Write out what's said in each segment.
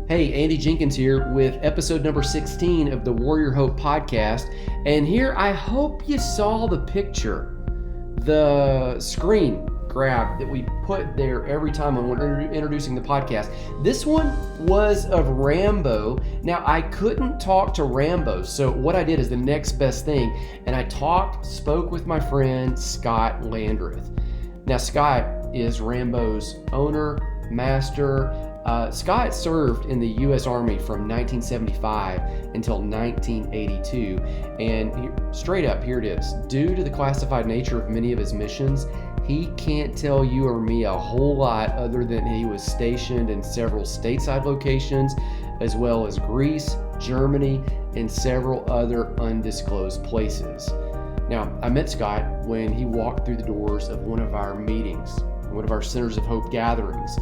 Hey, Andy Jenkins here with episode number 16 of the Warrior Hope podcast. And here, I hope you saw the picture, the screen grab that we put there every time when we're introducing the podcast. This one was of Rambo. Now, I couldn't talk to Rambo, so what I did is the next best thing, and I spoke with my friend Scott Landreth. Now, Scott is Rambo's owner, master. Scott served in the U.S. Army from 1975 until 1982, and straight up, here it is. Due to the classified nature of many of his missions, he can't tell you or me a whole lot other than he was stationed in several stateside locations, as well as Greece, Germany, and several other undisclosed places. Now, I met Scott when he walked through the doors of one of our meetings, one of our Centers of Hope gatherings.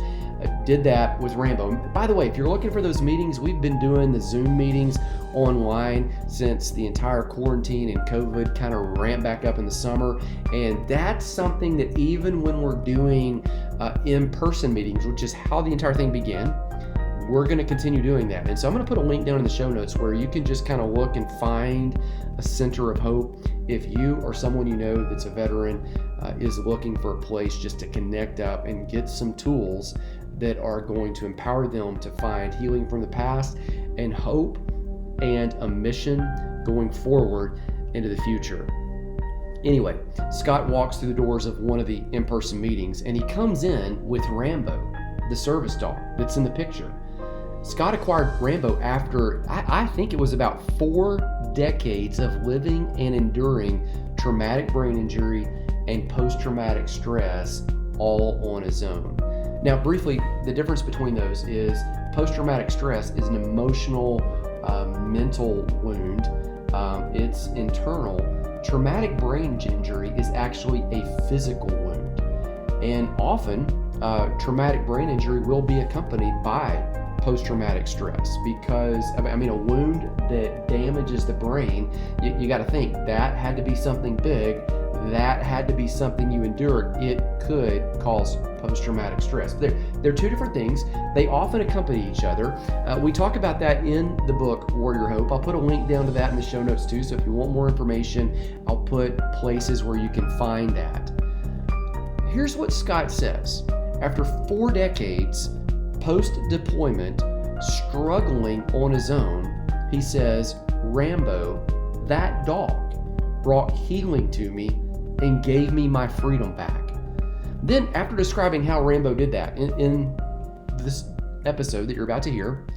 Did that with Rambo. By the way, if you're looking for those meetings, we've been doing the Zoom meetings online since the entire quarantine and COVID kind of ramped back up in the summer. And that's something that even when we're doing in-person meetings, which is how the entire thing began, we're going to continue doing that. And so I'm going to put a link down in the show notes where you can just kind of look and find a Center of Hope. If you or someone you know that's a veteran is looking for a place just to connect up and get some tools that are going to empower them to find healing from the past and hope and a mission going forward into the future. Anyway, Scott walks through the doors of one of the in-person meetings and he comes in with Rambo, the service dog that's in the picture. Scott acquired Rambo after, I think it was about 4 decades of living and enduring traumatic brain injury and post-traumatic stress all on his own. Now, briefly, the difference between those is post-traumatic stress is an emotional, mental wound. It's internal. Traumatic brain injury is actually a physical wound. And often, traumatic brain injury will be accompanied by post-traumatic stress because, a wound that damages the brain, you got to think, that had to be something big. That had to be something you endured. It could cause post-traumatic stress. They're two different things. They often accompany each other. We talk about that in the book, Warrior Hope. I'll put a link down to that in the show notes too, so if you want more information, I'll put places where you can find that. Here's what Scott says. After 4 decades, post-deployment, struggling on his own, he says, Rambo, that dog, brought healing to me and gave me my freedom back. Then, after describing how Rambo did that in this episode that you're about to hear,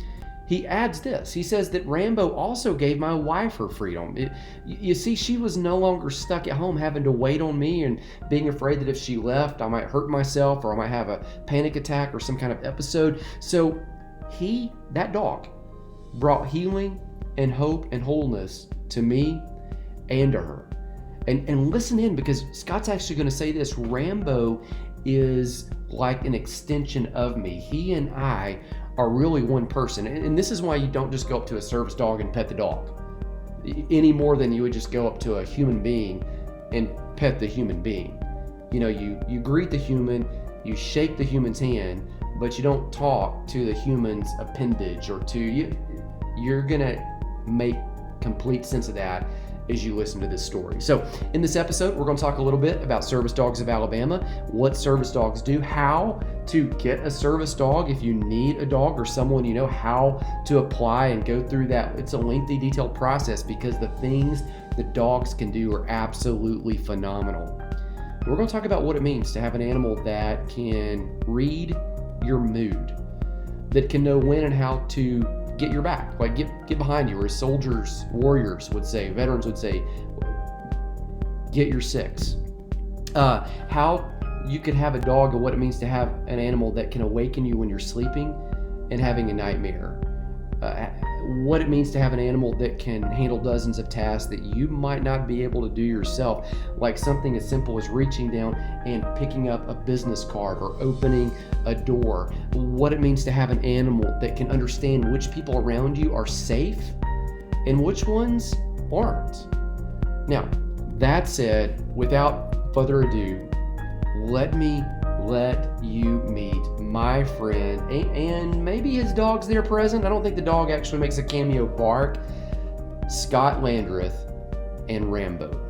he adds this. He says that Rambo also gave my wife her freedom. You see, she was no longer stuck at home having to wait on me and being afraid that if she left, I might hurt myself or I might have a panic attack or some kind of episode. So that dog, brought healing and hope and wholeness to me and to her. And listen in, because Scott's actually going to say this. Rambo is like an extension of me. He and I are really one person. And this is why you don't just go up to a service dog and pet the dog any more than you would just go up to a human being and pet the human being. You know, you greet the human, you shake the human's hand, but you don't talk to the human's appendage or to you. You're going to make complete sense of that as you listen to this story. So in this episode, we're going to talk a little bit about Service Dogs of Alabama, what service dogs do, how to get a service dog if you need a dog or someone you know, how to apply and go through that. It's a lengthy, detailed process because the things the dogs can do are absolutely phenomenal. We're going to talk about what it means to have an animal that can read your mood, that can know when and how to get your back, like get behind you, or soldiers, warriors would say, veterans would say, get your six. How you could have a dog, and what it means to have an animal that can awaken you when you're sleeping and having a nightmare. What it means to have an animal that can handle dozens of tasks that you might not be able to do yourself, like something as simple as reaching down and picking up a business card or opening a door. What it means to have an animal that can understand which people around you are safe and which ones aren't. Now, that said, without further ado, let me let you meet my friend, and maybe his dog's there present. I don't think the dog actually makes a cameo bark. Scott Landreth and Rambo.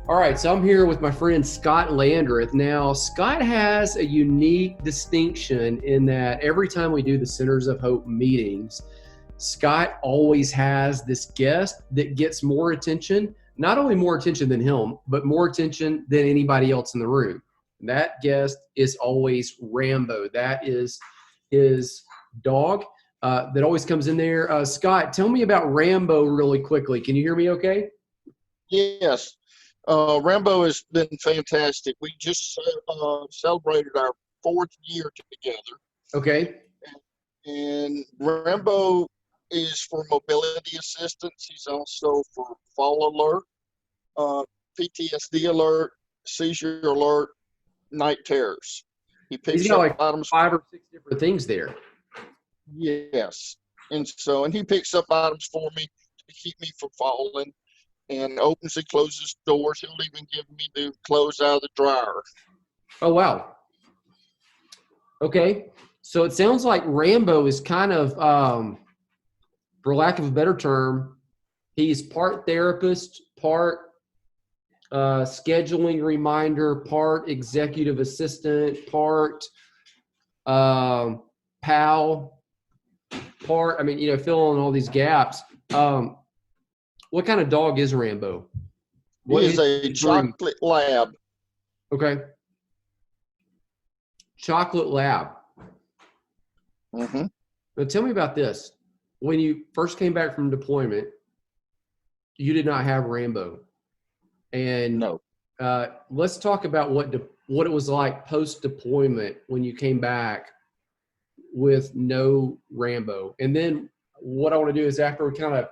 All right, so I'm here with my friend Scott Landreth. Now, Scott has a unique distinction in that every time we do the Centers of Hope meetings, Scott always has this guest that gets more attention, not only more attention than him, but more attention than anybody else in the room. That guest is always Rambo. That is his dog that always comes in there. Scott, tell me about Rambo really quickly. Can you hear me okay? Yes. Rambo has been fantastic. We just celebrated our 4th year together. Okay. And Rambo is for mobility assistance. He's also for fall alert, PTSD alert, seizure alert, night terrors. He picks He's got like items. 5 or 6 different things there. Yes. And he picks up items for me to keep me from falling. And opens and closes doors. He'll even give me the clothes out of the dryer. Oh, wow. Okay. So it sounds like Rambo is kind of, for lack of a better term, he's part therapist, part scheduling reminder, part executive assistant, part pal, part, fill in all these gaps. What kind of dog is Rambo? He is a chocolate lab. Okay. Chocolate lab. Mm-hmm. Now tell me about this. When you first came back from deployment, you did not have Rambo. And no. Let's talk about what it was like post-deployment when you came back with no Rambo. And then what I want to do is, after we kind of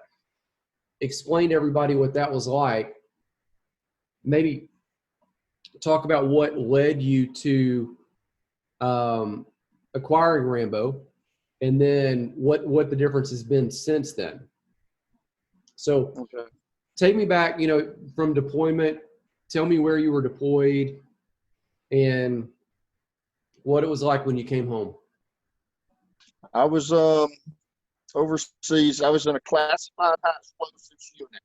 explain to everybody what that was like, maybe talk about what led you to acquiring Rambo, and then what the difference has been since then. So okay. Take me back, from deployment. Tell me where you were deployed and what it was like when you came home. I was overseas. I was in a classified high explosives unit.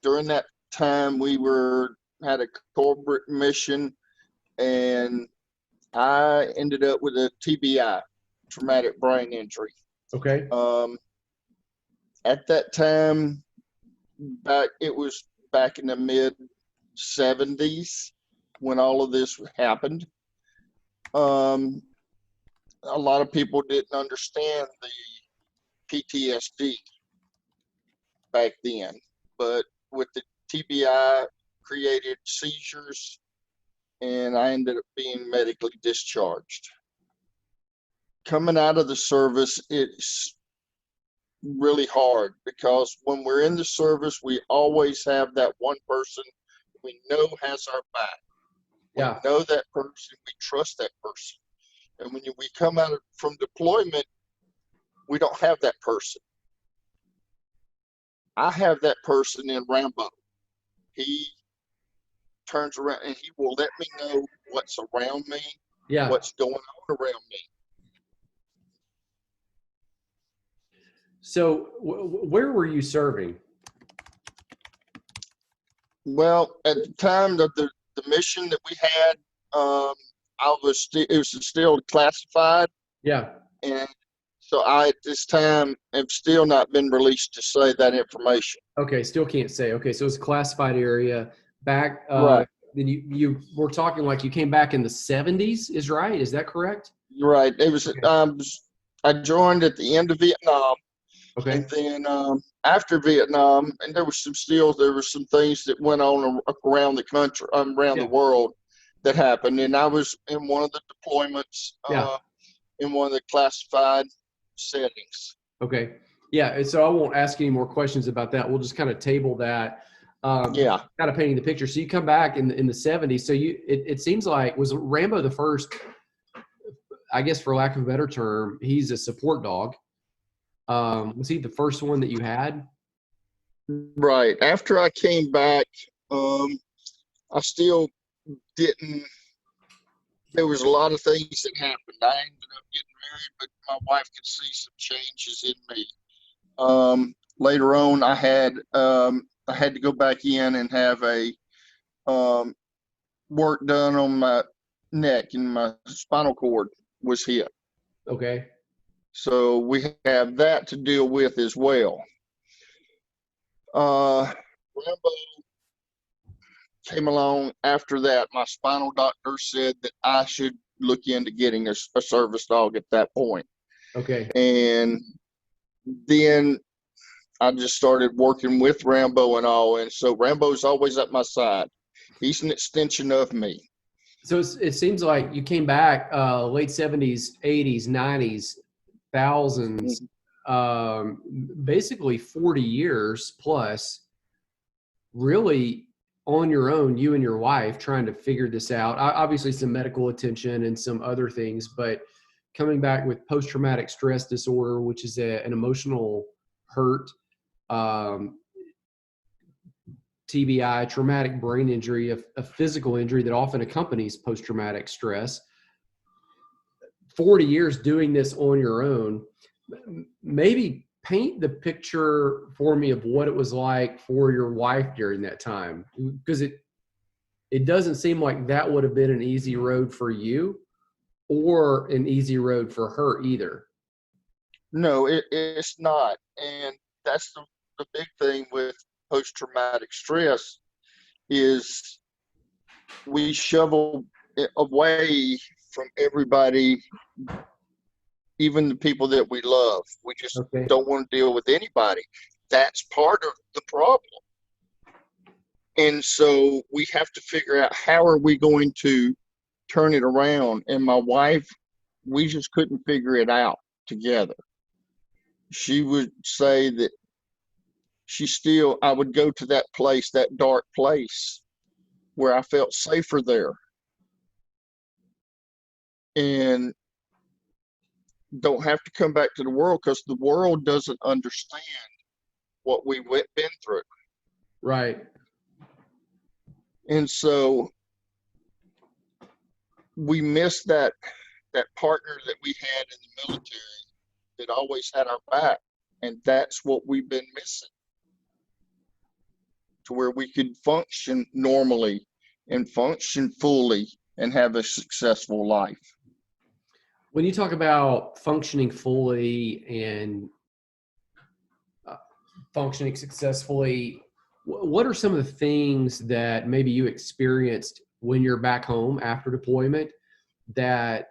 During that time, we had a corporate mission, and I ended up with a TBI, traumatic brain injury. Okay. At that time, it was back in the mid-70s when all of this happened. A lot of people didn't understand the PTSD back then, but with the TBI created seizures, and I ended up being medically discharged. Coming out of the service, it's really hard because when we're in the service, we always have that one person we know has our back. Yeah. We know that person, we trust that person. And when we come out from deployment, we don't have that person. I have that person in Rambo. He turns around and he will let me know what's around me, what's going on around me. So where were you serving? Well, at the time of the mission that we had, it was still classified. Yeah. And so I, at this time, have still not been released to say that information. Okay, still can't say. Okay, so it's a classified area. Back, right. Then you were talking like you came back in the 70s, is right? Is that correct? Right. It was. Okay. I joined at the end of Vietnam. Okay. And then after Vietnam, and there were some things that went on around the country, around the world, that happened. And I was in one of the deployments, in one of the classified settings. Okay. Yeah. And so I won't ask any more questions about that. We'll just kind of table that. Kind of painting the picture. So you come back in the 70s. So it seems like, was Rambo the first, I guess for lack of a better term, he's a support dog. Was he the first one that you had? Right. After I came back, I still didn't. There was a lot of things that happened. I ended up getting married, but my wife could see some changes in me. Later on, I had to go back in and have a work done on my neck, and my spinal cord was hit. Okay. So we have that to deal with as well. Rambo came along after that. My spinal doctor said that I should look into getting a service dog at that point. Okay. And then I just started working with Rambo and all. And so Rambo's always at my side. He's an extension of me. So it seems like you came back late 70s, 80s, 90s, thousands, basically 40 years plus, really on your own, you and your wife trying to figure this out. Obviously some medical attention and some other things, but coming back with post-traumatic stress disorder, which is an emotional hurt, TBI, traumatic brain injury, a physical injury that often accompanies post-traumatic stress. 40 years doing this on your own. Maybe paint the picture for me of what it was like for your wife during that time, because it doesn't seem like that would have been an easy road for you or an easy road for her either. No, it's not. And that's the big thing with post-traumatic stress is we shovel it away from everybody, even the people that we love. We just Okay. don't want to deal with anybody. That's part of the problem. And so we have to figure out how are we going to turn it around. And my wife, we just couldn't figure it out together. She would say that I would go to that place, that dark place where I felt safer there. And don't have to come back to the world because the world doesn't understand what we been through. Right. And so we missed that partner that we had in the military that always had our back. And that's what we've been missing, to where we could function normally and function fully and have a successful life. When you talk about functioning fully and functioning successfully, what are some of the things that maybe you experienced when you're back home after deployment that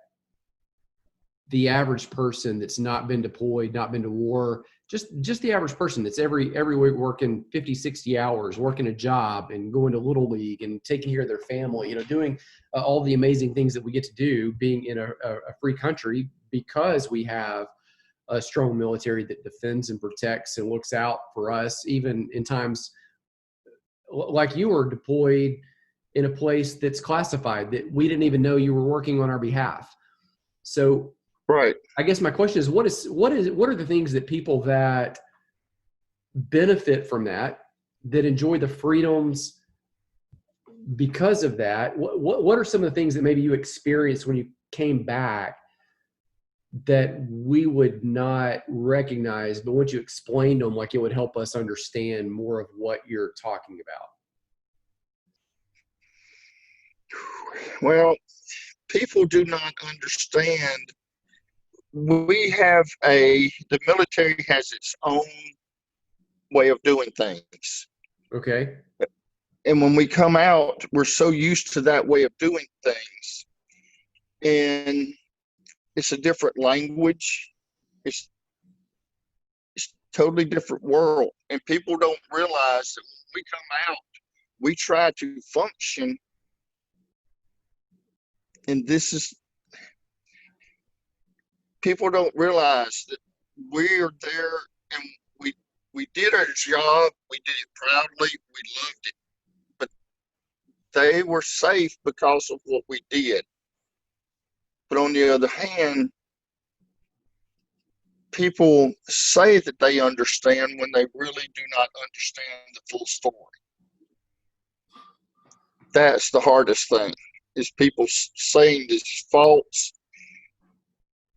the average person that's not been deployed, not been to war, just the average person that's every week working 50, 60 hours, working a job and going to Little League and taking care of their family, doing all the amazing things that we get to do being in a free country because we have a strong military that defends and protects and looks out for us, even in times like you were deployed in a place that's classified that we didn't even know you were working on our behalf. So right. I guess my question is, what are the things that people that benefit from that enjoy the freedoms because of that? What are some of the things that maybe you experienced when you came back that we would not recognize, but once you explained them, like it would help us understand more of what you're talking about? Well, people do not understand. The military has its own way of doing things. Okay. And when we come out, we're so used to that way of doing things. And it's a different language. It's totally different world. And people don't realize that when we come out, we try to function. And people don't realize that we're there and we did our job. We did it proudly. We loved it. But they were safe because of what we did. But on the other hand, people say that they understand when they really do not understand the full story. That's the hardest thing, is people saying these false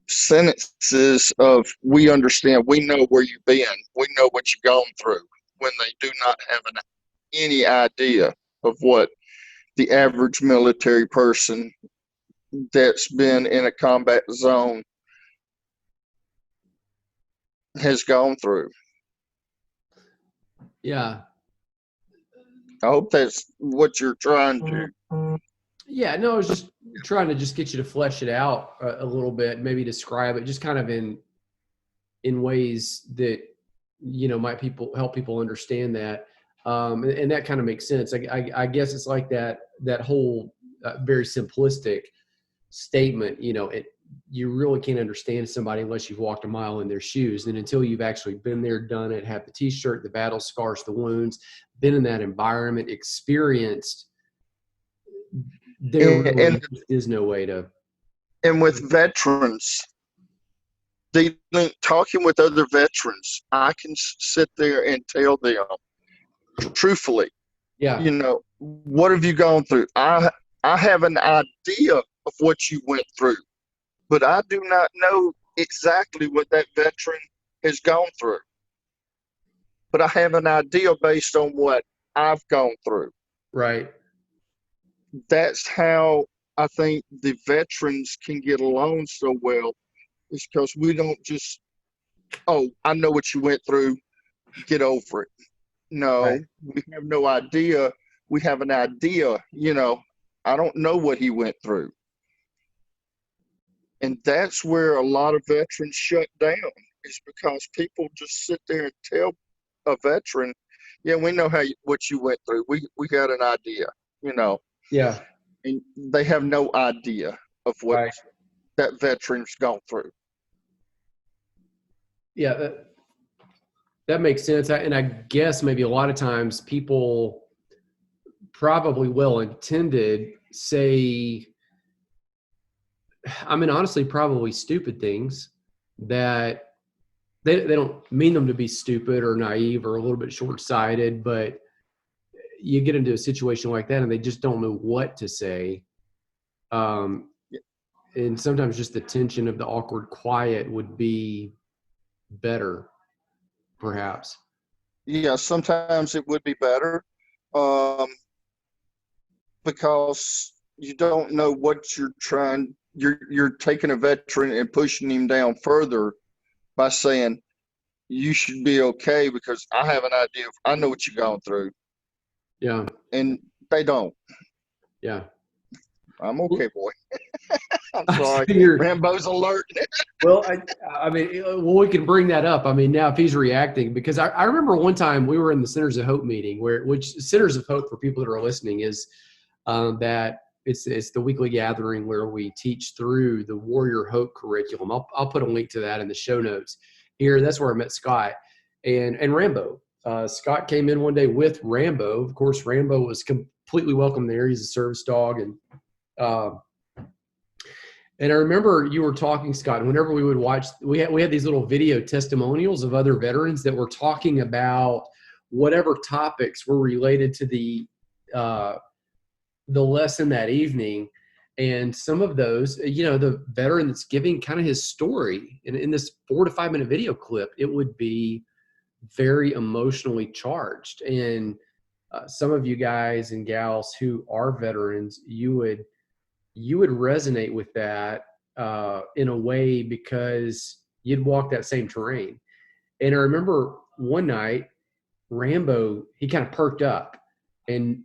sentences of, we understand, we know where you've been, we know what you've gone through, when they do not have any idea of what the average military person that's been in a combat zone has gone through. Yeah. I hope that's what you're trying to. Yeah, no, I was just trying to just get you to flesh it out a little bit, maybe describe it just kind of in ways that, you know, might help people understand that. And that kind of makes sense. I guess it's like that whole very simplistic statement, you know, you really can't understand somebody unless you've walked a mile in their shoes. And until you've actually been there, done it, have the t-shirt, the battle scars, the wounds, been in that environment, experienced, there really is no way to. And with veterans, talking with other veterans, I can sit there and tell them truthfully, Yeah, you know, what have you gone through? I have an idea of what you went through, but I do not know exactly what that veteran has gone through. But I have an idea based on what I've gone through. right. That's how I think the veterans can get along so well, is because we don't just, oh, I know what you went through, get over it. No, Right. we have no idea. We have an idea, you know, I don't know what he went through. And that's where a lot of veterans shut down, is because people just sit there and tell a veteran, yeah, we know what you went through. We got an idea, you know. Yeah. And they have no idea of what Right. that veteran's gone through. Yeah, that makes sense. And I guess maybe a lot of times people, probably well intended, say, I mean, honestly, probably stupid things that they don't mean them to be stupid or naive or a little bit short-sighted, but you get into a situation like that and they just don't know what to say. And sometimes just the tension of the awkward quiet would be better, perhaps. Yeah, sometimes it would be better, because you don't know what you're trying. You're taking a veteran and pushing him down further by saying, you should be okay because I have an idea. I know what you've gone through. Yeah. And they don't. Yeah. I'm okay, boy. I'm I sorry. figured, Rambo's alert. well, I mean, well, we can bring that up. I mean, now if he's reacting, because I remember one time we were in the Centers of Hope meeting, which Centers of Hope, for people that are listening, is that it's the weekly gathering where we teach through the Warrior Hope curriculum. I'll put a link to that in the show notes here. That's where I met Scott and Rambo. Scott came in one day with Rambo. Of course, Rambo was completely welcome there. He's a service dog, and I remember you were talking, Scott, and whenever we would watch, we had these little video testimonials of other veterans that were talking about whatever topics were related to the lesson that evening. And some of those, you know, the veteran that's giving kind of his story in this 4 to 5 minute video clip, it would be very emotionally charged. And some of you guys and gals who are veterans, you would resonate with that in a way because you'd walk that same terrain. And I remember one night, Rambo, he kind of perked up and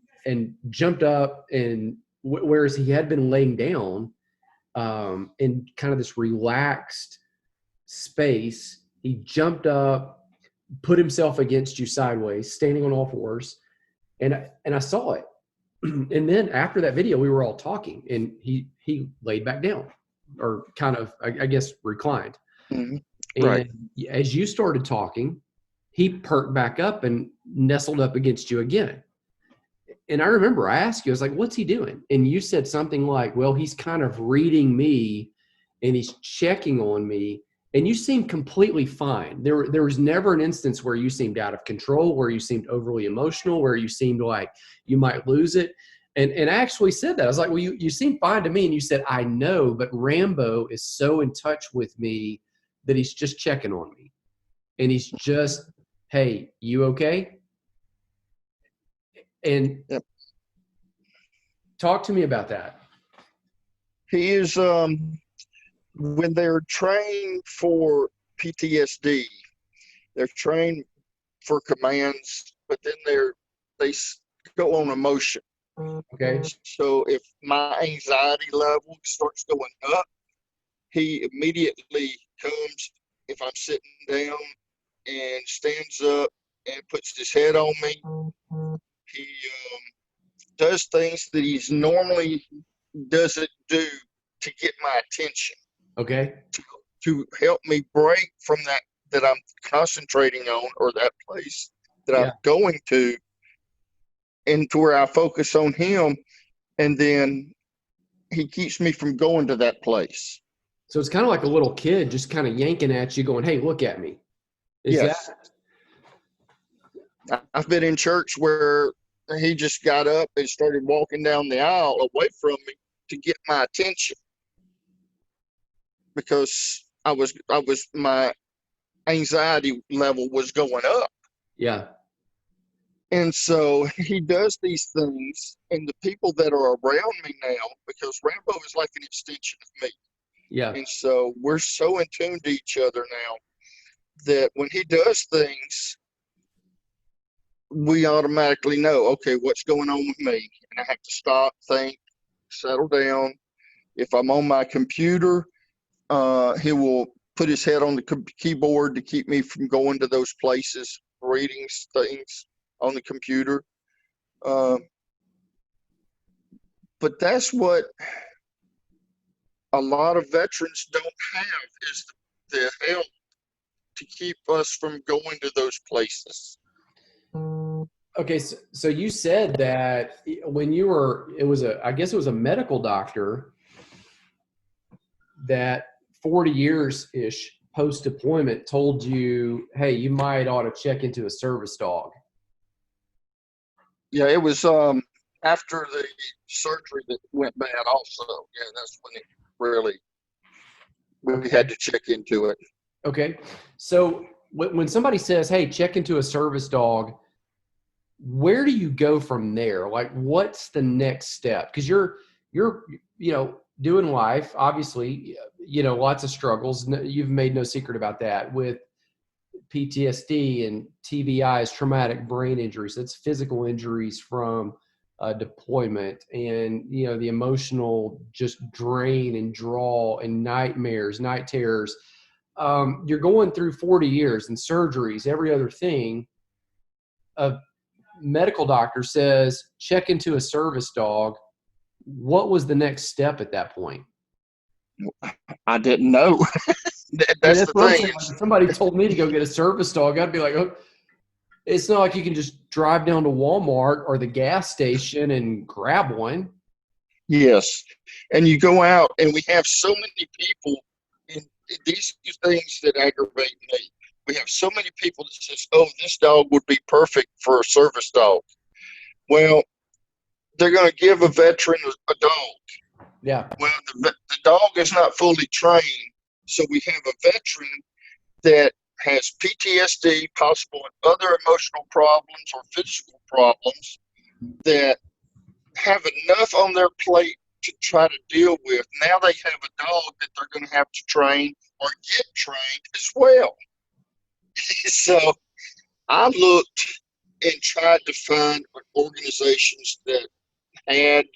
jumped up, and whereas he had been laying down in kind of this relaxed space, he jumped up, put himself against you sideways, standing on all fours, and I saw it. And then after that video, we were all talking, and he laid back down, or kind of, I guess, reclined. Mm-hmm. And Right. as you started talking, he perked back up and nestled up against you again. And I remember I asked you, I was like, what's he doing? And you said something like, well, he's kind of reading me and he's checking on me. And you seemed completely fine. There was never an instance where you seemed out of control, where you seemed overly emotional, where you seemed like you might lose it. And I actually said that. I was like, well, you seem fine to me. And you said, I know, but Rambo is so in touch with me that he's just checking on me. And he's just, hey, you okay? And Yep. talk to me about that. He is, when they're trained for PTSD, they're trained for commands, but then they go on emotion. Okay. So if my anxiety level starts going up, he immediately comes, if I'm sitting down, and stands up and puts his head on me. He does things that he's normally doesn't do to get my attention, Okay. to help me break from that I'm concentrating on, or that place that Yeah. I'm going to, into where I focus on him, and then he keeps me from going to that place. So it's kind of like a little kid just kind of yanking at you going, hey, look at me. Is that? Yes. I've been in church where he just got up and started walking down the aisle away from me to get my attention, because my anxiety level was going up. Yeah. And so he does these things, and the people that are around me now, because Rambo is like an extension of me. Yeah. And so we're so in tune to each other now that when he does things, we automatically know, okay, what's going on with me? And I have to stop, think, settle down. If I'm on my computer, he will put his head on the keyboard to keep me from going to those places, reading things on the computer. But that's what a lot of veterans don't have, is the help to keep us from going to those places. Okay. So you said that when you were, I guess it was a medical doctor that 40 years-ish post-deployment told you, hey, you might ought to check into a service dog. Yeah, it was after the surgery that went bad also. Yeah, that's when it really, we had to check into it. Okay. So when somebody says, hey, check into a service dog, where do you go from there? Like, what's the next step? Because you're doing life, obviously, lots of struggles. You've made no secret about that with PTSD and TBIs, traumatic brain injuries. That's physical injuries from deployment, and the emotional just drain and draw and nightmares, night terrors. You're going through 40 years and surgeries, every other thing. A medical doctor says check into a service dog. What was the next step at that point? I didn't know. That's That's the what I'm thing. saying. Like, if somebody told me to go get a service dog, I'd be like, oh, it's not like you can just drive down to Walmart or the gas station and grab one. Yes. And you go out, and we have so many people, and these things that aggravate me. We have so many people that says, oh, this dog would be perfect for a service dog. Well, they're going to give a veteran a dog. Yeah. Well, the dog is not fully trained. So we have a veteran that has PTSD, possible other emotional problems or physical problems, that have enough on their plate to try to deal with. Now they have a dog that they're going to have to train or get trained as well. So I looked and tried to find organizations that had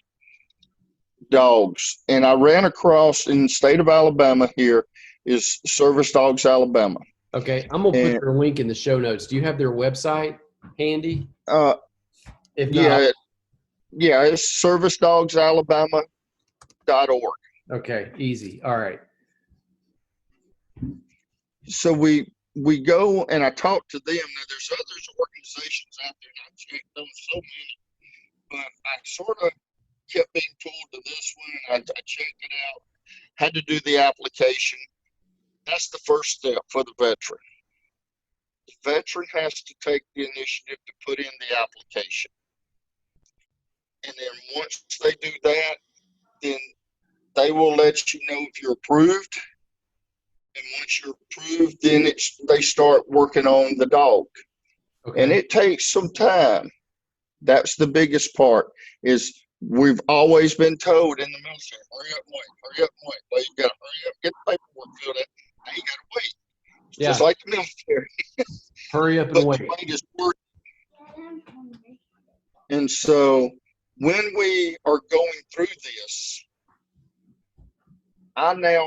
dogs, and I ran across, in the state of Alabama here, is Service Dogs Alabama. Okay. I'm going to put their link in the show notes. Do you have their website handy? If not, yeah, it's servicedogsalabama.org. okay. Easy. All right. So we go, and I talk to them. Now there's other organizations out there, and I've checked on so many, but I sort of kept being pulled to this one, and I checked it out, had to do the application. That's the first step for the veteran. The veteran has to take the initiative to put in the application. And then once they do that, then they will let you know if you're approved. And once you're approved, then they start working on the dog. Okay. And it takes some time. That's the biggest part. Is we've always been told in the military, hurry up and wait, hurry up and wait. Well, you got to hurry up, get the paperwork filled out. Now you got to wait. It's just like the military. Hurry up and But wait. the wait is worth it. And so when we are going through this, I now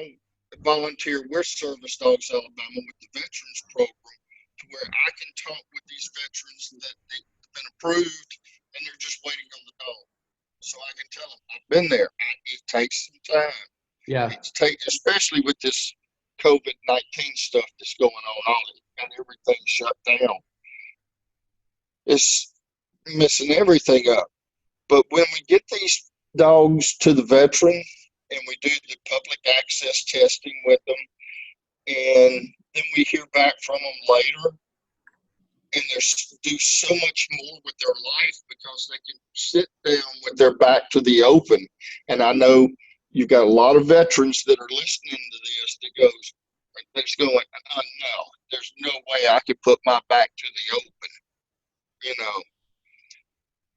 volunteer with Service Dogs Alabama with the Veterans Program, to where I can talk with these veterans that they've been approved and they're just waiting on the dog. So I can tell them, I've been there. It takes some time. Yeah. Especially with this COVID-19 stuff that's going on, and everything shut down. It's messing everything up. But when we get these dogs to the veteran and we do the public access testing with them, and then we hear back from them later, and they do so much more with their life because they can sit down with their back to the open. And I know you've got a lot of veterans that are listening to this that's going, oh, no, there's no way I can put my back to the open,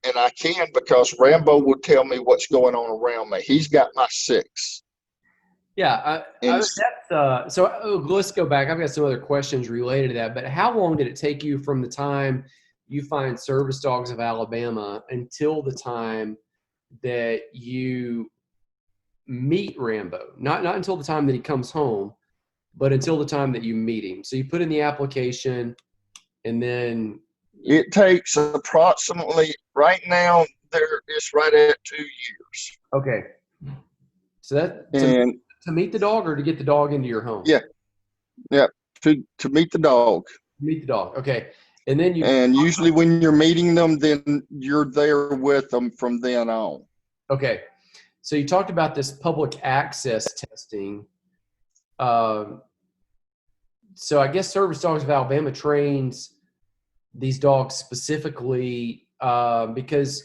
And I can, because Rambo will tell me what's going on around me. He's got my 6. Yeah. So let's go back. I've got some other questions related to that, but how long did it take you from the time you find Service Dogs of Alabama until the time that you meet Rambo? Not until the time that he comes home, but until the time that you meet him. So you put in the application, and then it takes approximately, right now, it's right at 2 years. Okay. So that to meet the dog, or to get the dog into your home? Yeah. To meet the dog. Meet the dog. Okay. And then usually when you're meeting them, then you're there with them from then on. Okay. So you talked about this public access testing. So I guess Service Dogs of Alabama trains these dogs specifically because,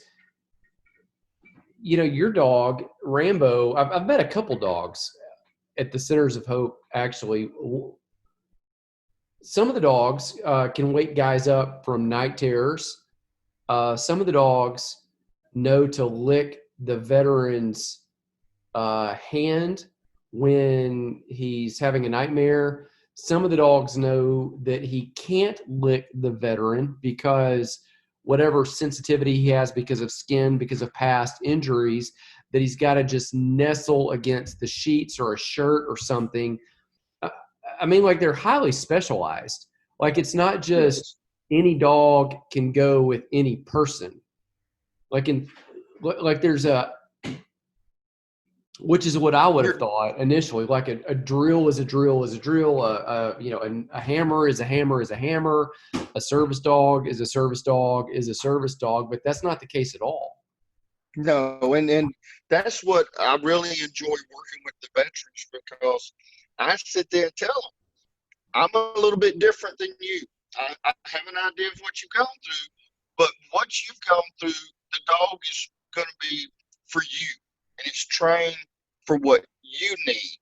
your dog, Rambo, I've met a couple dogs at the Centers of Hope, actually. Some of the dogs can wake guys up from night terrors. Some of the dogs know to lick the veteran's hand when he's having a nightmare. Some of the dogs know that he can't lick the veteran because whatever sensitivity he has because of skin, because of past injuries, that he's got to just nestle against the sheets or a shirt or something. I mean, like, they're highly specialized. Like, it's not just any dog can go with any person. Like there's which is what I would have thought initially. Like a drill is a drill is a drill. A hammer is a hammer is a hammer. A service dog is a service dog is a service dog. But that's not the case at all. No, and that's what I really enjoy working with the veterans, because I sit there and tell them, I'm a little bit different than you. I have an idea of what you've gone through, but what you've gone through, the dog is going to be for you, and it's trained for what you need,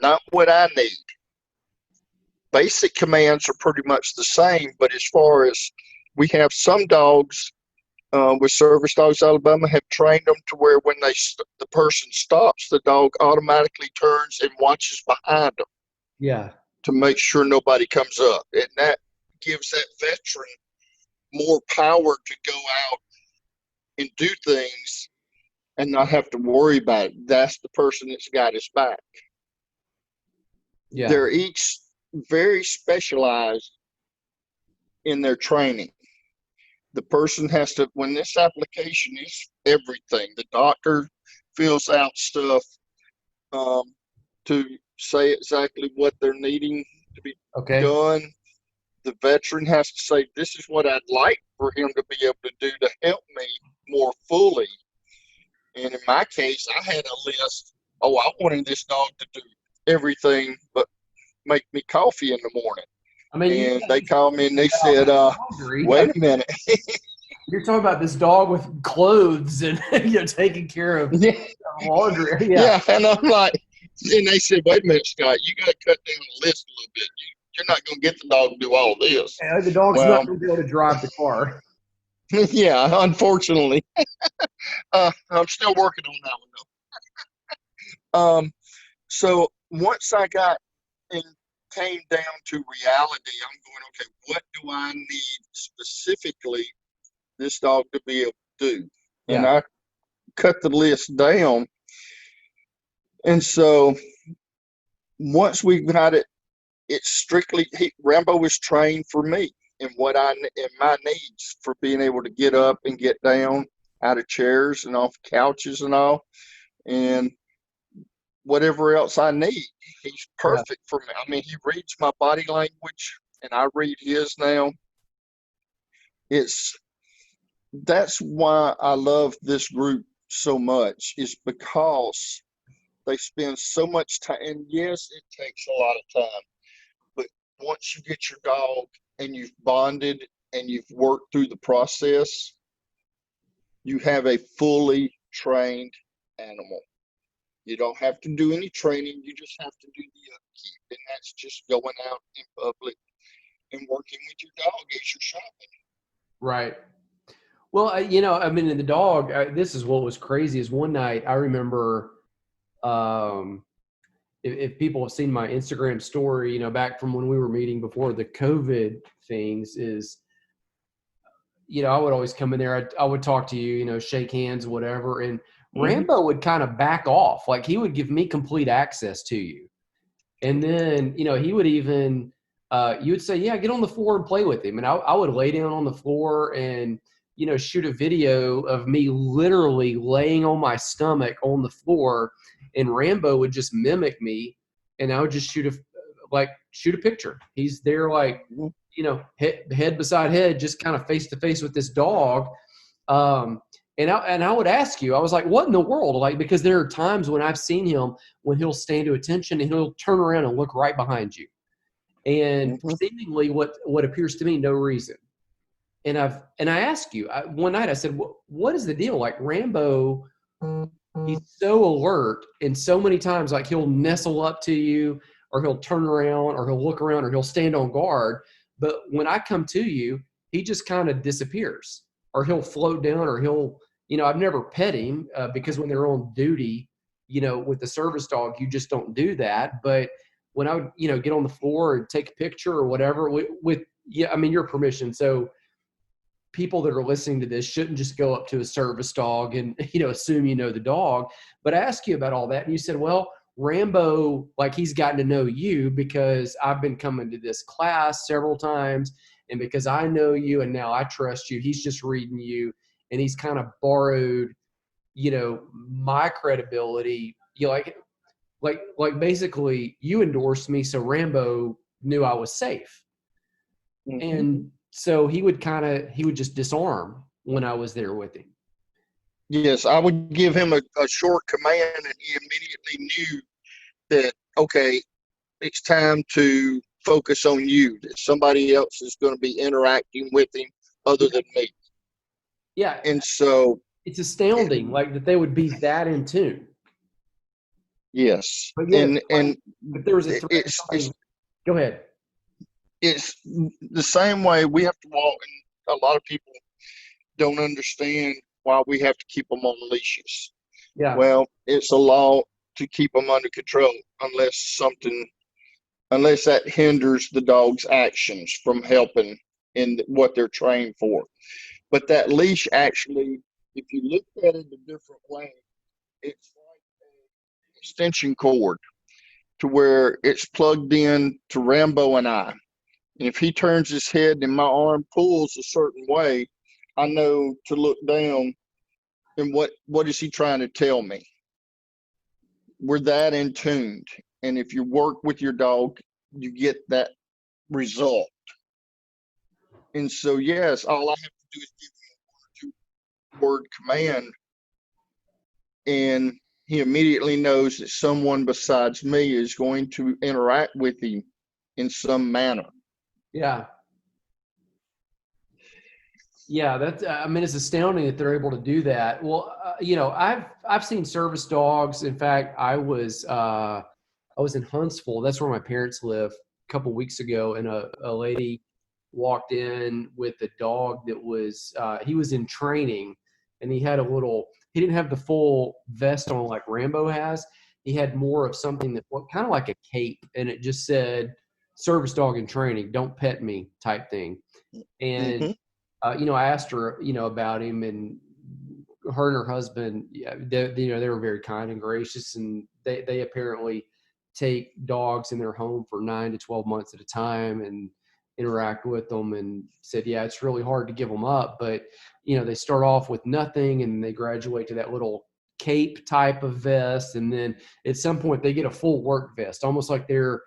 not what I need. Basic commands are pretty much the same, but as far as, we have some dogs with Service Dogs Alabama have trained them to where when the person stops, the dog automatically turns and watches behind them. Yeah. To make sure nobody comes up. And that gives that veteran more power to go out and do things and not have to worry about it. That's the person that's got his back. Yeah. They're each very specialized in their training. The person has to, when this application is everything, the doctor fills out stuff to say exactly what they're needing to be done. The veteran has to say, this is what I'd like for him to be able to do to help me more fully. And in my case, I had a list. I wanted this dog to do everything but make me coffee in the morning. And they called me and they said, wait a minute. You're talking about this dog with clothes and taking care of Yeah, laundry. Yeah. yeah. And I'm like, and they said, wait a minute, Scott, you got to cut down the list a little bit. You're not going to get the dog to do all this. The dog's not Well, going to be able to drive the car. yeah, unfortunately, I'm still working on that one though. So once I got and came down to reality, I'm going, okay, what do I need specifically this dog to be able to do? And Yeah. I cut the list down. And so once we got it, it's strictly Rambo was trained for me and my needs for being able to get up and get down out of chairs and off couches and all, and whatever else I need. He's Yeah. perfect for me. I mean, he reads my body language and I read his now. It's That's why I love this group so much, is because they spend so much time. And yes, it takes a lot of time, but once you get your dog and you've bonded and you've worked through the process, you have a fully trained animal. You don't have to do any training. You just have to do the upkeep. And that's just going out in public and working with your dog as you're shopping. Right. Well, I mean, in the dog, this is what was crazy is one night I remember, um, if people have seen my Instagram story, back from when we were meeting before the COVID things is, I would always come in there. I would talk to you, shake hands, whatever. And Mm-hmm. Rambo would kind of back off. Like he would give me complete access to you. And then, he would even, you would say, yeah, get on the floor and play with him. And I would lay down on the floor and, shoot a video of me literally laying on my stomach on the floor, and Rambo would just mimic me, and I would just shoot a picture. He's there like, head beside head, just kind of face to face with this dog. And I would ask you, I was like, what in the world? Like, because there are times when I've seen him when he'll stand to attention and he'll turn around and look right behind you. And for Mm-hmm. seemingly what appears to me, no reason. And I asked you one night, I said, what is the deal? Like Rambo, he's so alert, and so many times, like he'll nestle up to you, or he'll turn around, or he'll look around, or he'll stand on guard. But when I come to you, he just kind of disappears, or he'll float down, or I've never pet him because when they're on duty, with the service dog, you just don't do that. But when I would, get on the floor and take a picture or whatever with your permission. So people that are listening to this shouldn't just go up to a service dog and, assume the dog, but ask you about all that. And you said, well, Rambo, like he's gotten to know you because I've been coming to this class several times, and because I know you and now I trust you, he's just reading you, and he's kind of borrowed, my credibility. Like basically you endorsed me, so Rambo knew I was safe. Mm-hmm. And so he would just disarm when I was there with him. Yes, I would give him a short command, and he immediately knew that, okay, it's time to focus on you, that somebody else is going to be interacting with him other than me. Yeah. And so It's astounding, like that they would be that in tune. yes, But yet, and if there was a threat, go ahead. It's the same way we have to walk, and a lot of people don't understand why we have to keep them on leashes. Yeah. Well, it's a law to keep them under control unless that hinders the dog's actions from helping in what they're trained for. But that leash actually, if you look at it a different way, it's like an extension cord to where it's plugged in to Rambo and I. And if he turns his head and my arm pulls a certain way, I know to look down and what is he trying to tell me? We're that in tuned. And if you work with your dog, you get that result. And so, yes, all I have to do is give him a 2-word command, and he immediately knows that someone besides me is going to interact with him in some manner. Yeah. Yeah, that's. I mean, it's astounding that they're able to do that. Well, I've seen service dogs. In fact, I was in Huntsville. That's where my parents live. A couple weeks ago, and a lady walked in with a dog that was he was in training, and he had a little. He didn't have the full vest on like Rambo has. He had more of something that looked kind of like a cape, and it just said "Service dog in training. Don't pet me" type thing. And Hmm. I asked her, about him, and her and her husband, yeah, they were very kind and gracious, and they apparently take dogs in their home for 9 to 12 months at a time and interact with them, and said, yeah, it's really hard to give them up, but they start off with nothing and they graduate to that little cape type of vest, and then at some point they get a full work vest, almost like they're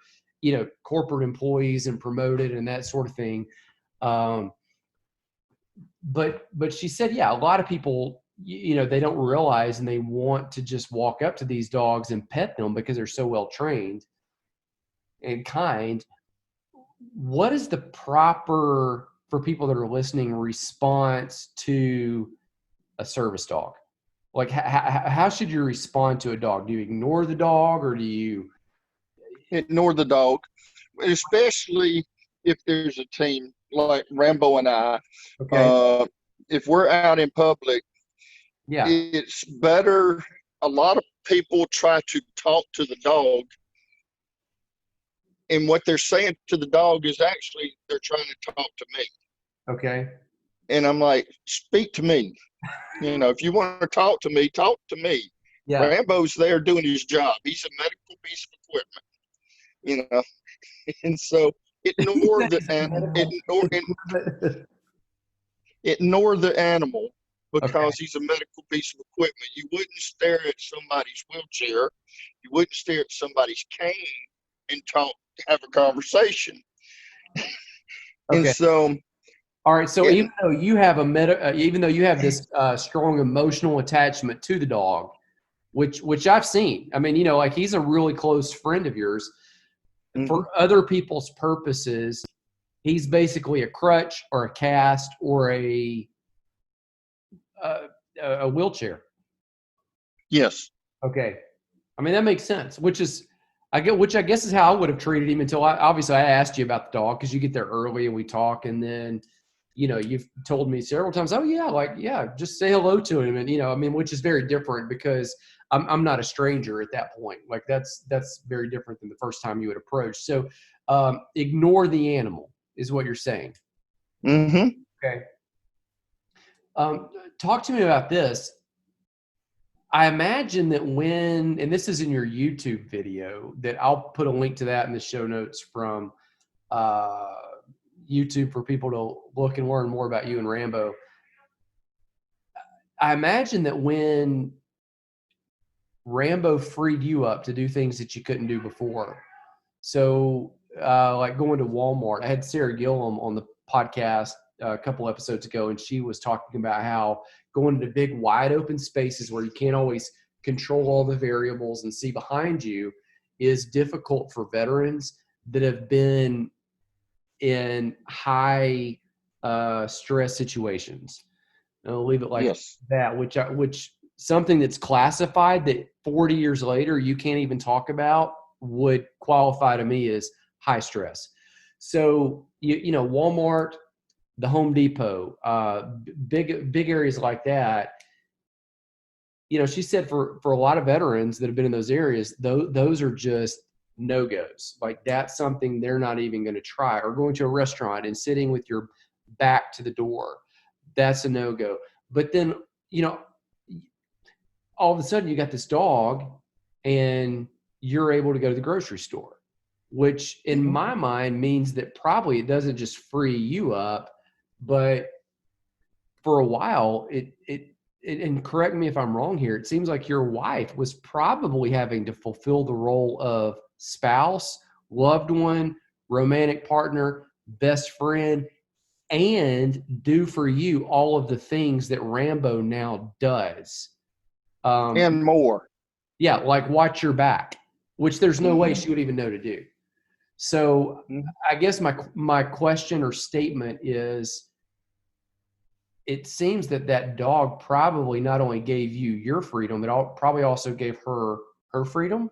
corporate employees and promoted and that sort of thing. um, but she said, yeah, a lot of people, they don't realize, and they want to just walk up to these dogs and pet them because they're so well trained and kind. What is the proper, for people that are listening, response to a service dog? Like, how should you respond to a dog? Do you ignore the dog, or do you? Ignore the dog, especially if there's a team like Rambo and I. Okay. Uh, if we're out in public, Yeah. it's better. A lot of people try to talk to the dog, and what they're saying to the dog is actually they're trying to talk to me. Okay. And I'm like, speak to me. If you want to talk to me, talk to me. Yeah. Rambo's there doing his job. He's a medical piece of equipment, you know. And so ignore the He's a and medical equipment. ignore the animal Okay. because he's a medical piece of equipment. You wouldn't stare at somebody's wheelchair. You wouldn't stare at somebody's cane and have a conversation. And Okay. so, All right. So it, even though you have this strong emotional attachment to the dog, which I've seen. I mean, like, he's a really close friend of yours. mhm, For other people's purposes, he's basically a crutch or a cast or uh, a wheelchair. yes, Okay. I mean, that makes sense. Which I guess is how I would have treated him until obviously I asked you about the dog, because you get there early and we talk, and then you've told me several times, oh yeah, like, yeah, just say hello to him, and I mean, which is very different, because I'm not a stranger at that point. Like, that's very different than the first time you would approach. So ignore the animal is what you're saying. hmm Okay. Talk to me about this. I imagine that and this is in your YouTube video, that I'll put a link to that in the show notes from uh, YouTube for people to look and learn more about you and Rambo. I imagine that when Rambo freed you up to do things that you couldn't do before. So, like going to Walmart, I had Sarah Gillum on the podcast a couple episodes ago, and she was talking about how going into big, wide open spaces where you can't always control all the variables and see behind you is difficult for veterans that have been in high stress situations. And I'll leave it like yes, that, which something that's classified that 40 years later you can't even talk about would qualify to me as high stress. So Walmart, the Home Depot, big areas like that. She said for a lot of veterans that have been in those areas, those are just no-goes. Like, that's something they're not even going to try. Or going to a restaurant and sitting with your back to the door, that's a no-go. But then, all of a sudden you got this dog and you're able to go to the grocery store, which in hmm my mind means that probably it doesn't just free you up, but for a while and correct me if I'm wrong here, it seems like your wife was probably having to fulfill the role of spouse, loved one, romantic partner, best friend, and do for you all of the things that Rambo now does. and more. Yeah, like watch your back, which there's no way Hmm. she would even know to do. So Hmm. I guess my question or statement is, it seems that that dog probably not only gave you your freedom, probably also gave her freedom.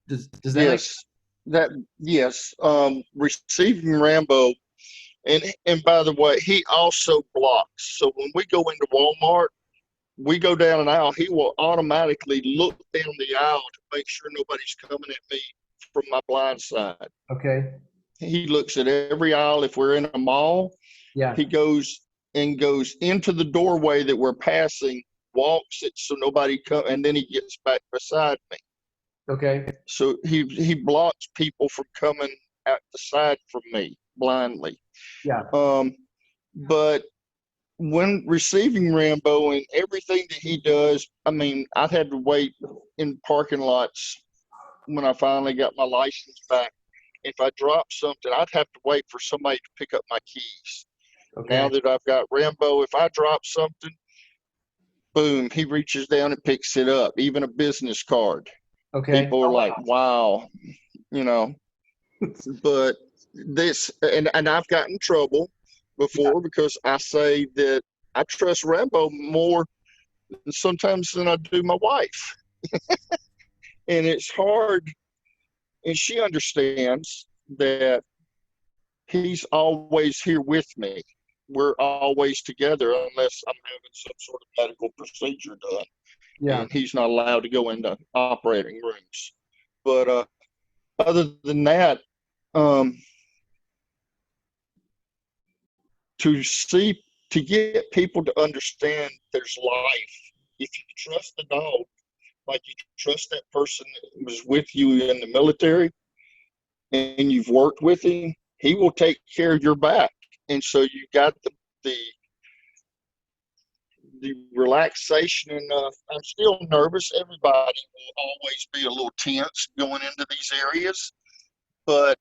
Does that make Yes, that yes. Receiving Rambo, and by the way, he also blocks. So when we go into Walmart, we go down an aisle, he will automatically look down the aisle to make sure nobody's coming at me from my blind side. okay? He looks at every aisle. If we're in a mall, Yeah. he goes into the doorway that we're passing, walks it so nobody come, and then he gets back beside me. Okay. So he blocks people from coming at the side from me blindly. Yeah. Um, but when receiving Rambo and everything that he does, I mean, I've had to wait in parking lots when I finally got my license back. If I dropped something, I'd have to wait for somebody to pick up my keys. Now Okay. that I've got Rambo, if I drop something, boom, he reaches down and picks it up, even a business card. Okay. People are Oh like, wow. wow, you know, but and I've gotten in trouble Yeah. before because I say that I trust Rambo more sometimes than I do my wife. And it's hard, and she understands that he's always here with me. We're always together unless I'm having some sort of medical procedure done, Yeah. and he's not allowed to go into operating rooms. But other than that, um, to see to get people to understand there's life. If you trust the dog, like you trust that person that was with you in the military, and you've worked with him, he will take care of your back. And so you got the the relaxation, and I'm still nervous. Everybody will always be a little tense going into these areas, but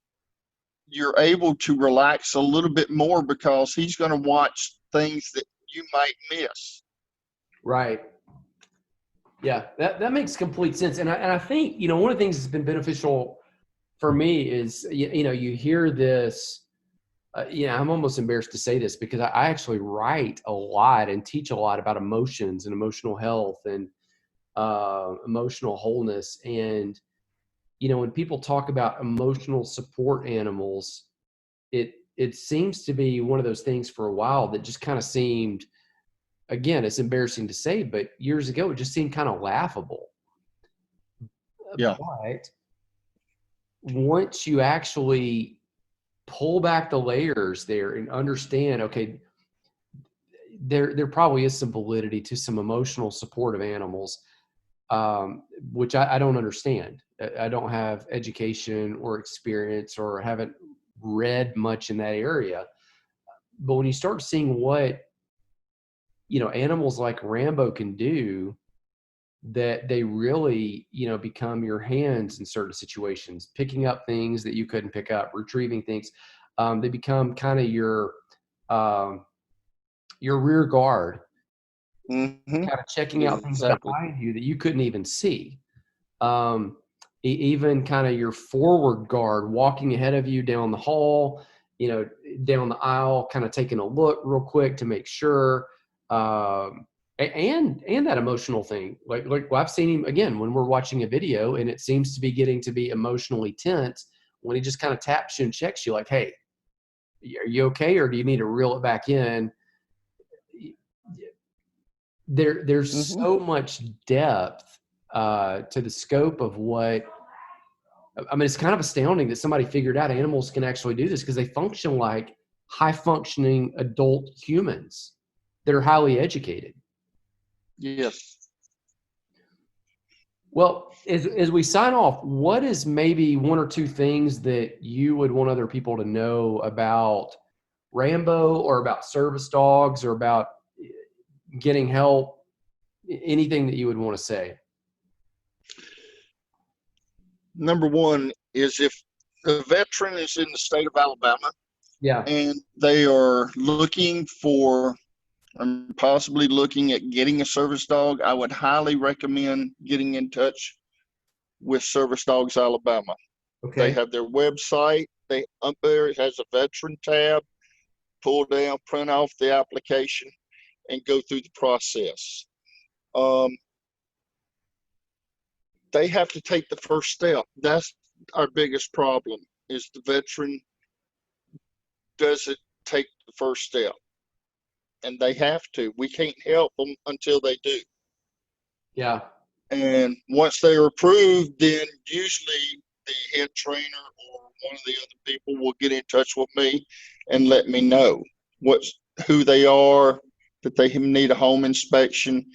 you're able to relax a little bit more because he's going to watch things that you might miss. Right. Yeah. That makes complete sense. And I think, one of the things that's been beneficial for me is, you hear this. I'm almost embarrassed to say this because I actually write a lot and teach a lot about emotions and emotional health and emotional wholeness. And when people talk about emotional support animals, it seems to be one of those things for a while that just kind of seemed, again, it's embarrassing to say, but years ago it just seemed kind of laughable. Yeah. But once you actually pull back the layers there and understand, okay, there probably is some validity to some emotional support of animals, which I don't understand. I don't have education or experience or haven't read much in that area. But when you start seeing what animals like Rambo can do, that they really become your hands in certain situations, picking up things that you couldn't pick up, retrieving things. They become kind of um, your rear guard, Mm-hmm. kind of checking out things Exactly. behind you that you couldn't even see. um, Even kind of your forward guard, walking ahead of you down the hall, down the aisle, kind of taking a look real quick to make sure. And that emotional thing, like well, I've seen him again when we're watching a video and it seems to be getting to be emotionally tense when he just kind of taps you and checks you like, hey, are you okay, or do you need to reel it back in? There's Mm-hmm. so much depth to the scope of what. I mean, it's kind of astounding that somebody figured out animals can actually do this because they function like high functioning adult humans that are highly educated. Yes. Well, as we sign off, what is maybe one or two things that you would want other people to know about Rambo or about service dogs or about getting help? Anything that you would want to say? Number one is if a veteran is in the state of Alabama Yeah. and they are looking for possibly looking at getting a service dog, I would highly recommend getting in touch with Service Dogs Alabama. They Okay. have their website. They up there it has a veteran tab. Pull down, print off the application, and go through the process. They have to take the first step. That's our biggest problem, is the veteran doesn't take the first step. And they have to. We can't help them until they do. Yeah. And once they're approved, then usually the head trainer or one of the other people will get in touch with me and let me know who they are, that they need a home inspection,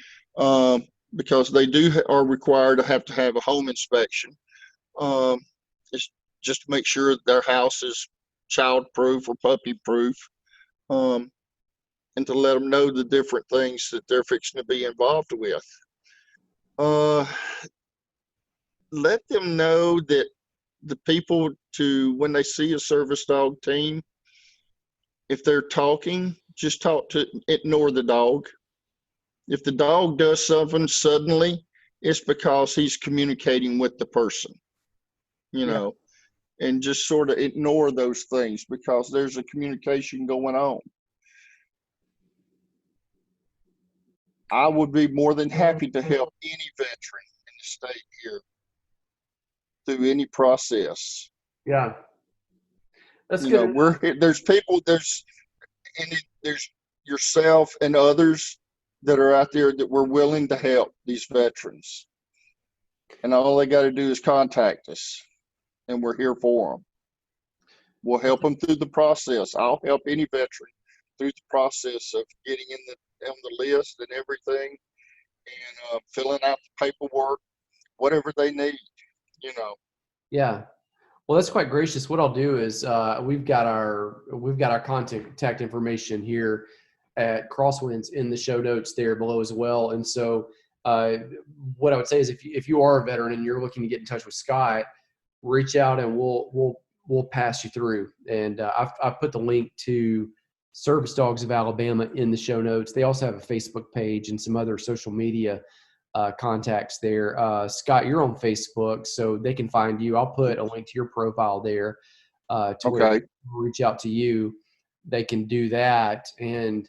because they are required to have a home inspection. It's just to make sure that their house is child-proof or puppy-proof, and to let them know the different things that they're fixing to be involved with. Let them know that the people, when they see a service dog team, if they're talking, just ignore the dog. If the dog does something suddenly, it's because he's communicating with the person, and just sort of ignore those things because there's a communication going on. I would be more than happy to help any veteran in the state here through any process. Yeah. That's good. There's people, there's yourself and others that are out there that we're willing to help these veterans. And all they got to do is contact us, and we're here for them. We'll help them through the process. I'll help any veteran through the process of getting on the list and everything, and filling out the paperwork, whatever they need, Yeah. Well, that's quite gracious. What I'll do is we've got our contact information here at Crosswinds in the show notes there below as well. And so what I would say is if you are a veteran and you're looking to get in touch with Scott, reach out and we'll pass you through. And I've put the link to Service Dogs of Alabama in the show notes. They also have a Facebook page and some other social media contacts there. Scott, you're on Facebook, so they can find you. I'll put a link to your profile there to where they reach out to you. They can do that, and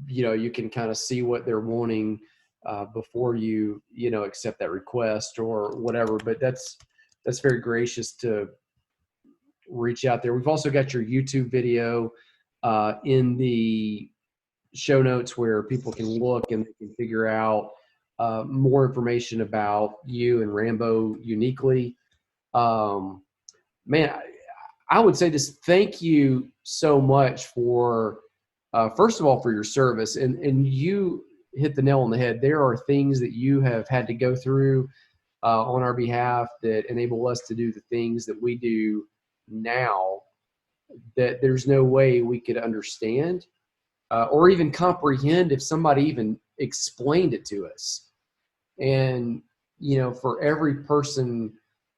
you can kind of see what they're wanting before you accept that request or whatever. But that's very gracious to reach out there. We've also got your YouTube video in the show notes where people can look and they can figure out more information about you and Rambo uniquely. Man, I would say this. Thank you so much for, first of all, for your service. And you hit the nail on the head. There are things that you have had to go through on our behalf that enable us to do the things that we do now that there's no way we could understand or even comprehend if somebody even explained it to us. And, for every person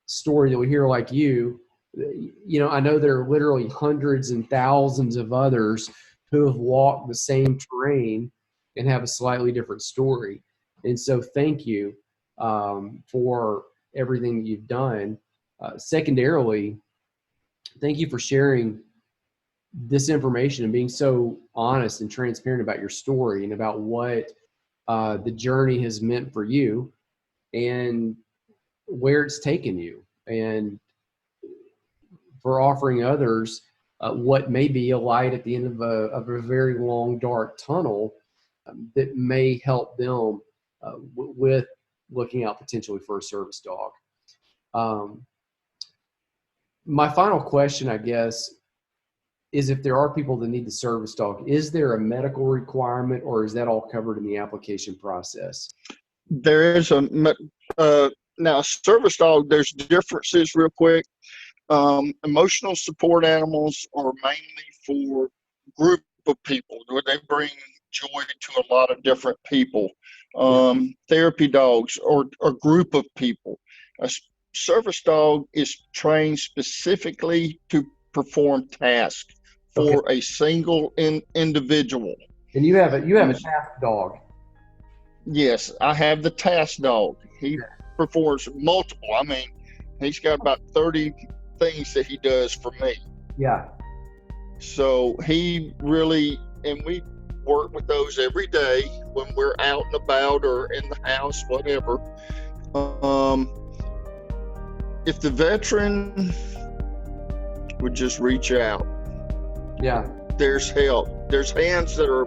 story that we hear like you, I know there are literally hundreds and thousands of others who have walked the same terrain and have a slightly different story. And so thank you for everything that you've done. Secondarily, thank you for sharing this information and being so honest and transparent about your story and about what the journey has meant for you and where it's taken you, and for offering others what may be a light at the end of a very long, dark tunnel that may help them with looking out potentially for a service dog. My final question, I guess, is if there are people that need the service dog, is there a medical requirement or is that all covered in the application process? There is now service dog, there's differences real quick. Emotional support animals are mainly for group of people where they bring joy to a lot of different people. Therapy dogs or a group of people. A service dog is trained specifically to perform tasks for a single individual. And you have a task dog. Yes, I have the task dog. He performs multiple. I mean, he's got about 30 things that he does for me. Yeah. So he really and we work with those every day when we're out and about or in the house, whatever. If the veteran would just reach out, Yeah. there's help. There's hands we're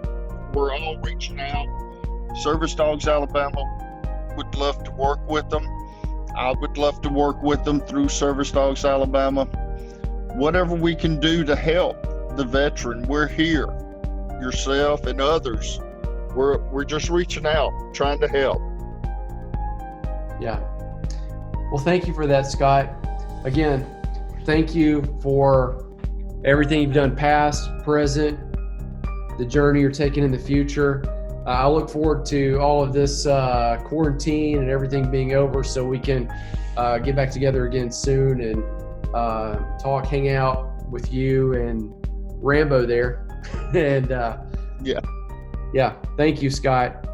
all reaching out. Service Dogs Alabama would love to work with them. I would love to work with them through Service Dogs Alabama. Whatever we can do to help the veteran, we're here. Yourself and others, we're just reaching out, trying to help. Yeah. Well, thank you for that, Scott. Again, thank you for everything you've done past, present, the journey you're taking in the future. I look forward to all of this quarantine and everything being over so we can get back together again soon and talk, hang out with you and Rambo there. And yeah. Thank you, Scott.